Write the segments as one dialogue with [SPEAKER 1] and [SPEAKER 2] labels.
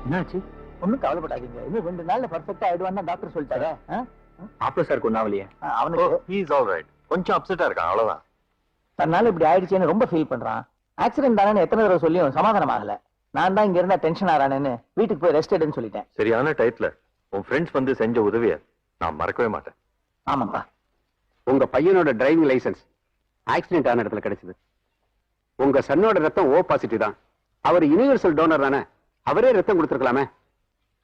[SPEAKER 1] என்னாச்சு?
[SPEAKER 2] ஒன்னும் கவலைப்படாதீங்க, இன்னும் 2 நாள்ல பர்ஃபெக்டா ஆயிடுவான்னு டாக்டர் சொல்லிட்டாரு.
[SPEAKER 1] மாப்பிள்ள சாருக்கு ஒன்னும் ஆகலையே?
[SPEAKER 2] அவனுக்கு
[SPEAKER 1] he is all right. கொஞ்சம் அப்செட்டா இருக்கான், அவ்வளவுதான்.
[SPEAKER 2] தன்னால இப்படி ஆயிடுச்சேன்னு ரொம்ப ஃபீல் பண்றான். ஆக்சிடென்ட் தானே எத்தனை தடவை சொல்லியும் சமாதானம் ஆகல. நான் தான் இங்க இருந்தா டென்ஷன் ஆறானேன்னு வீட்டுக்கு போய் ரெஸ்ட் எடுன்னு சொல்லிட்டேன்.
[SPEAKER 1] சரியான டைட்ல உன் ஃப்ரெண்ட்ஸ் வந்து செஞ்ச உதவியை நான் மறக்கவே மாட்டேன்.
[SPEAKER 2] ஆமாப்பா.
[SPEAKER 3] உங்க பையனோட டிரைவிங் லைசன்ஸ் ஆக்சிடென்ட் ஆன இடத்துல கிடைச்சது. உங்க சன்னோட ரத்தம் O பாசிட்டிவ் தான். அவர் யுனிவர்சல் டோனர் தானே, அவரே ரத்தம் கொடுத்துருக்கலாமே.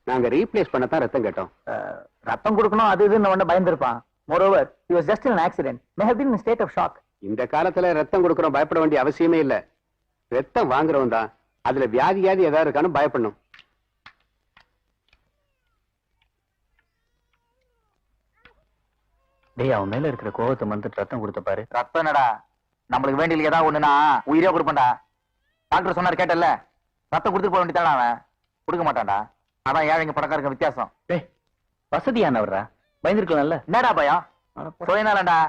[SPEAKER 3] நாங்க ரீப்ளேஸ் பண்ணத்தான் ரத்தம் கேட்டோம்.
[SPEAKER 2] ரத்தம் கொடுக்கணும் அது இதுன்னு ஒண்ணு பயந்துருப்பான். Moreover, he was just in an accident. May have been in a state of shock.
[SPEAKER 3] இந்த காலத்துல ரத்தம் கொடுக்கறோம் பயப்பட வேண்டிய அவசியமே இல்ல. ரத்தம் வாங்குறவன் தான் அதுல வியாதி ஏதாவது இருக்கான்னு பயப்படணும்.
[SPEAKER 1] டேய், அவன் மேல இருக்கிற கோவத்தை மறந்துட்டு ரத்தம் கொடுத்த பாரு.
[SPEAKER 2] ரத்தம் என்னடா, நம்மளுக்கு வேண்டிய ஏதாவது ஒண்ணுனா உயிரே கொடுப்பேன்டா. டாக்டர் சொன்னார் கேட்டல, ரத்தம் கொடுத்துட்டு போக வேண்டியதானே. அவன் கொடுக்க மாட்டான்டா. அதான் ஏழைங்க பணக்காரங்க வித்தியாசம்.
[SPEAKER 1] டேய், வசதியானவர்ரா, பயந்துருக்கலாம்ல.
[SPEAKER 2] என்னடா பயம்? சுயநாளண்டா.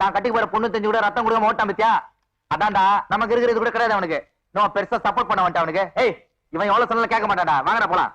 [SPEAKER 2] நான் கட்டிக்கு போற பொண்ணு தெரிஞ்சு கூட ரத்தம் கொடுக்க ஓட்டான் பத்தியா? அதான்டா நமக்கு இருக்கிறது கூட கிடையாது அவனுக்கு. நம்ம பெருசா சப்போர்ட் பண்ண மாட்டான் அவனுக்கு. ஏய், இவன் எவ்வளவு சொன்னாலும் கேட்க மாட்டான்டா. வாங்கடா போலாம்.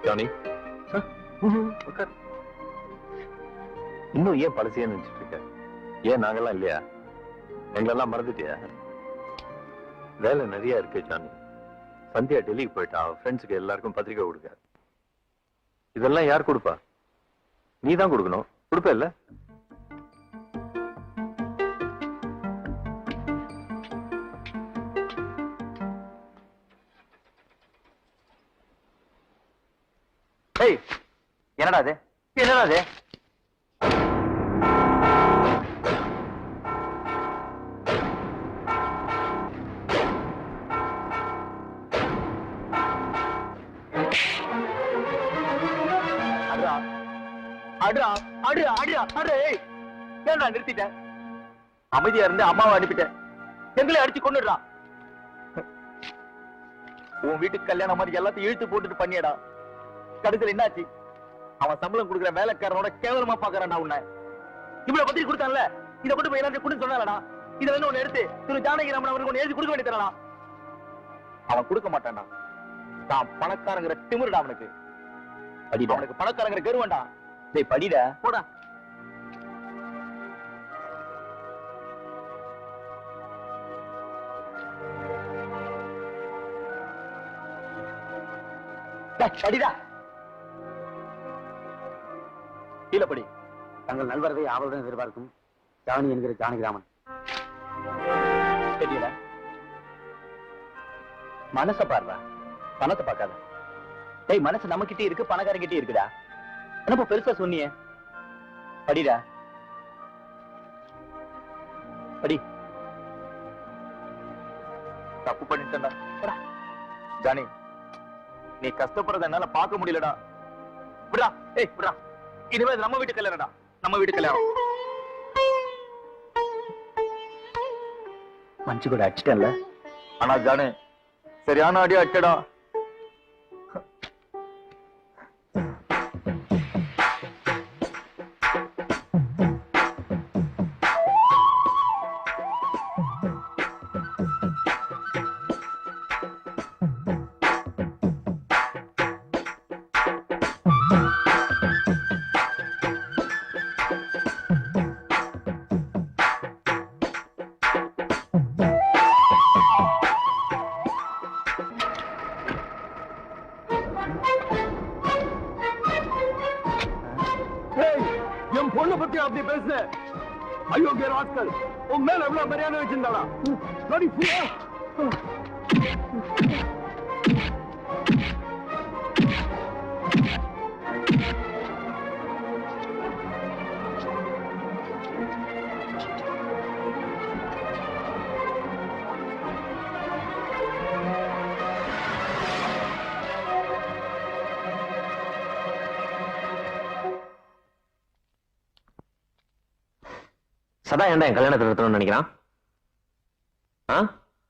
[SPEAKER 1] ஜானி, இன்னும் ஏன் பழசையே நினைச்சிட்டு இருக்க? ஏன் நாங்கெல்லாம் இல்லையா? எங்களெல்லாம் மறந்துட்டியா? வேலை நிறைய இருக்கு ஜானி. சந்தியா டெல்லிக்கு போயிட்டா. ஃப்ரெண்ட்ஸுக்கு எல்லாருக்கும் பத்திரிக்கை கொடுக்க. இதெல்லாம் யார் கொடுப்பா? நீ தான் கொடுக்கணும். கொடுப்ப இல்ல?
[SPEAKER 2] ஏய், என்னடா அது? என்னடா அது? ஏன்டா நிறுத்திட்ட? அமைதியா இருந்து அம்மாவை அனுப்பிட்டேன். எங்களை அடிச்சு கொண்டுடுறான். உன் வீட்டுக்கு கல்யாணம் மாதிரி எல்லாத்தையும் இழுத்து போட்டுட்டு பண்ணியடா. கடைசியில் என்னாச்சு? அவன் சம்பளம் கொடுக்குற வேலைக்காரனோட கேவலமா பாக்குறான்டா உன்னை. இவ்வளவு பத்திரிக்கை கொடுத்தான்ல, இதை கொண்டு போய் எல்லாத்தையும் கொடுத்து சொன்னாலடா. இதை வந்து ஒண்ணு எடுத்து திரு ஜானகிராமன் அவருக்கு ஒண்ணு எழுதி கொடுக்க வேண்டியதானடா. அவன் கொடுக்க மாட்டான்டா. தான் பணக்காரங்கிற திமிருடா அவனுக்கு. அவனுக்கு பணக்காரங்கிற கருவண்டா. டேய் படிடா, போடா. படிடா, கீழப்படி.
[SPEAKER 3] தங்கள் நல்வரவை ஆவலுடன் எதிர்பார்க்கும் ஜானி என்கிற ஜானகிராமன்.
[SPEAKER 2] தெரியல, மனச பாருடா, பணத்தை பார்க்காத. டேய், மனசு நம்ம கிட்டே இருக்கு, பணக்காரங்கிட்டே இருக்குடா. என்னப்பா பெருசா சொன்னியே? படிடா, படி. தப்பு பண்ணிட்டா. ஜானி, நீ கஷ்டப்படுறத என்னால பார்க்க முடியலடா. விடா, ஏய் விடா. இனிமே நம்ம வீட்டு கல்யாணம்டா, நம்ம வீட்டு கல்யாணம். மஞ்சு கூட அடிச்சிட்டேன்ல. ஆனா ஜானு, சரியான அடி அடிச்சடா.
[SPEAKER 3] என் பொண்ணு பத்தி அப்படி பேசு. அயோக்கிய ராஸ்கல், உன் மேல எவ்வளவு மரியாதை வச்சிருந்தாளா?
[SPEAKER 2] சதா ஏன்டா என் கல்யாணத்தை நிறுத்தணும்னு நினைக்கிறான்?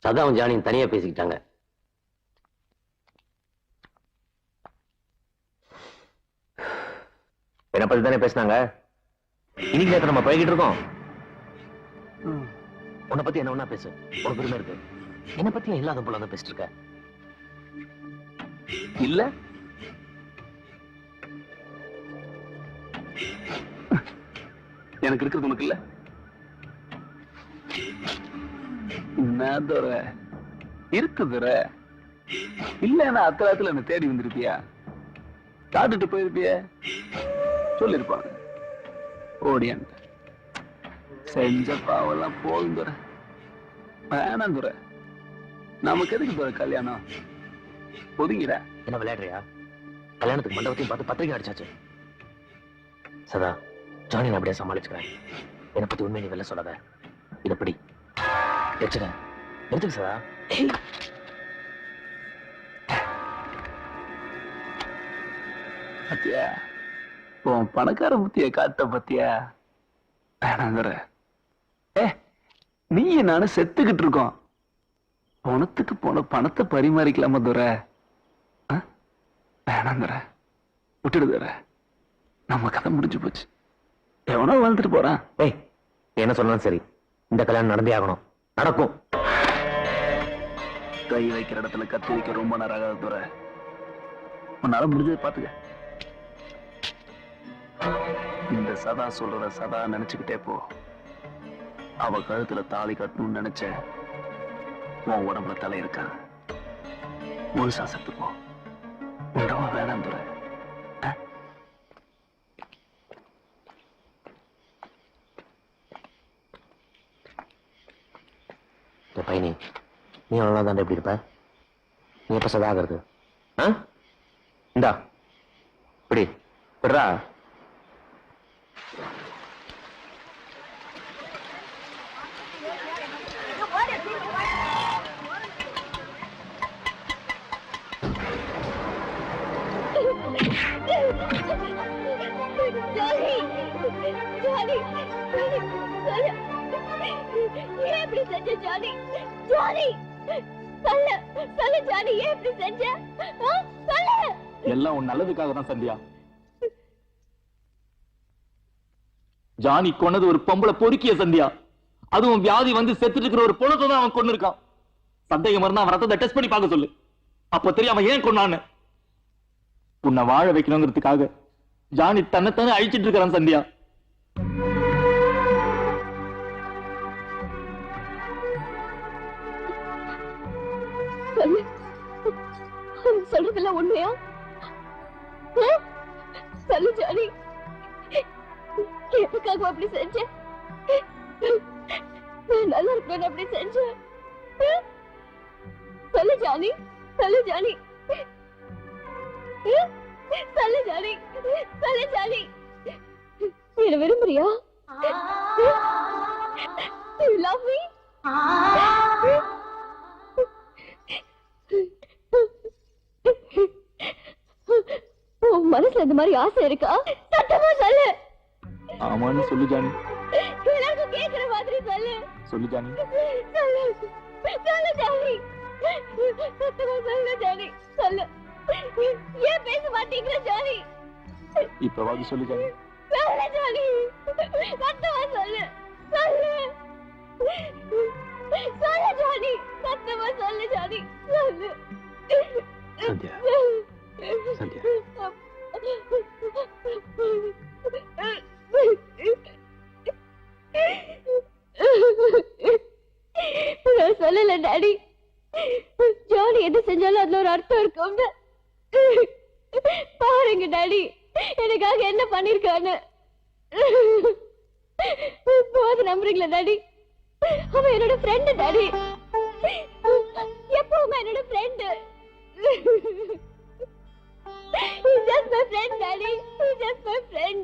[SPEAKER 4] சதாவும் ஜானியும் தனியா பேசிக்கிட்டாங்க.
[SPEAKER 2] என்ன பத்தி தானே பேசினாங்க. இன்னைக்கு நேரத்தை நம்ம பழகிட்டு இருக்கோம். உன்னை பத்தி என்ன ஒண்ணா பேசு, உனக்கு பெருமை இருக்கு. என்னை பத்தி இல்லாத போல தான் பேசிட்டு இருக்க.
[SPEAKER 5] இல்ல எனக்கு இருக்கிறது உனக்கு இல்ல. இருக்குதுற இல்லன்னா அத்தராத்துல என்ன தேடி வந்திருப்பியா? காட்டுட்டு போயிருப்பிய சொல்லிருப்பாங்க. ஓடியான் செஞ்ச பாவெல்லாம் போதும் துற. வேணாம் துற. நமக்கு எதுக்கு துற கல்யாணம்? ஒதுங்கிட.
[SPEAKER 2] என்ன விளையாடுறியா? கல்யாணத்துக்கு மண்டபத்தையும் பார்த்து பத்திரிக்கை அடிச்சாச்சு. சதா, ஜானி நான் அப்படியே சமாளிச்சுக்கிறேன். என்னை பத்தி உண்மை நீ வெளில சொல்லாத. இதை பிடி வச்சுட. எடுத்துக்க சதா.
[SPEAKER 5] பத்தியா உன் பணக்கார புத்திய காட்ட பத்தியா? வேணாங்கிற. நீ நானும் செத்துக்கிட்டு இருக்கோம். பணத்துக்கு போன பணத்தை பரிமாறிக்கலாமா துற? வேணாங்கிற. விட்டுடுதுற. நம்ம கதை முடிஞ்சு போச்சு. எவனோ வாழ்ந்துட்டு போறான்.
[SPEAKER 2] என்ன சொன்னாலும் சரி, இந்த கல்யாணம் நடந்தே ஆகணும். நடக்கும்.
[SPEAKER 5] கை வைக்கிற இடத்துல கத்தி வைக்க ரொம்ப நேரம் ஆகாது துற. உன்னால முடிஞ்சதை பாத்துக்க. இந்த சதா சொல்றத சதா நினைச்சுக்கிட்டே போ. அவ கழுத்துல தாலி கட்டணும்னு நினைச்ச உன் உடம்புல தலை இருக்கா? முழுசா செத்து போ. உண்டவா வேணாம் துற.
[SPEAKER 2] பையனி, நீ நல்லா தான் எப்படி இருப்ப? நீ எப்ப சதாகிறது? இந்தா இப்படி விடுறா.
[SPEAKER 5] எல்லாம் உன் நல்லதுக்காக தான் சந்தியா. ஜானி கொன்னது ஒரு பொம்பளை பொறுக்கிய சந்தியா. அதுவும் வியாதி வந்து செத்துட்டு இருக்கிற ஒரு பொண்ணத்தை தான் அவன் கொண்டு இருக்கான். சந்தேகம் இருந்தா அவன் ரத்தத்தை டெஸ்ட் பண்ணி பார்க்க சொல்லு. அப்ப தெரியாம ஏன் கொண்டான்னு. உன்னை வாழ வைக்கணுங்கிறதுக்காக ஜானி தன்னைத்தானே அழிச்சிட்டு இருக்கிறான் சந்தியா.
[SPEAKER 6] சொல்றதெல்லாம் உண்மையா? சொல்லு ஜானி, எதுக்காக அப்படி செஞ்ச? நல்லா இருக்கணும் அப்படி செஞ்ச? சொல்லு ஜானி, சொல்லு ஜானி, சொல்லு ஜானி, சொல்லு ஜானி. என்ன விரும்புறியா? You love me? உன் மனசுல இந்த மாதிரி ஆசை இருக்கா? சத்தமா சொல்லு.
[SPEAKER 5] ஆமான்னு சொல்லு ஜானி.
[SPEAKER 6] எல்லாருக்கும் கேக்குற மாதிரி சொல்லு.
[SPEAKER 5] சொல்லு ஜானி.
[SPEAKER 6] சொல்லு, சொல்லு ஜானி. சத்தமா சொல்லு ஜானி, சொல்லு. ஏன் பேச மாட்டேங்கிற ஜானி?
[SPEAKER 5] இப்பவாது சொல்லு ஜானி.
[SPEAKER 6] சொல்லு ஜானி, சத்தமா சொல்லு. சொல்லு, சொல்லு ஜானி, சத்தமா சொல்லு ஜானி, சொல்லு.
[SPEAKER 3] சந்தியா, சந்தியா.
[SPEAKER 6] நான் சொல்லல டாடி. ஜானி எது செஞ்சாலும் அதுல ஒரு அர்த்தம் இருக்கும்னு. பாருங்க டாடி, எனக்காக என்ன பண்ணிருக்கான்னு. போது நம்புறீங்களா டாடி? அவன் என்னோட ஃப்ரெண்டு டாடி. எப்பவுமே என்னோட friend. He's just my friend, Daddy. He's just my friend.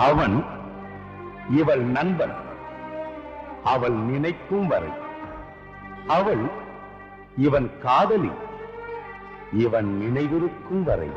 [SPEAKER 7] அவன் இவள் நண்பன். அவள் நினைக்கும் வரை. அவள் இவன் காதலி. இவன் நினைவிருக்கும் வரை.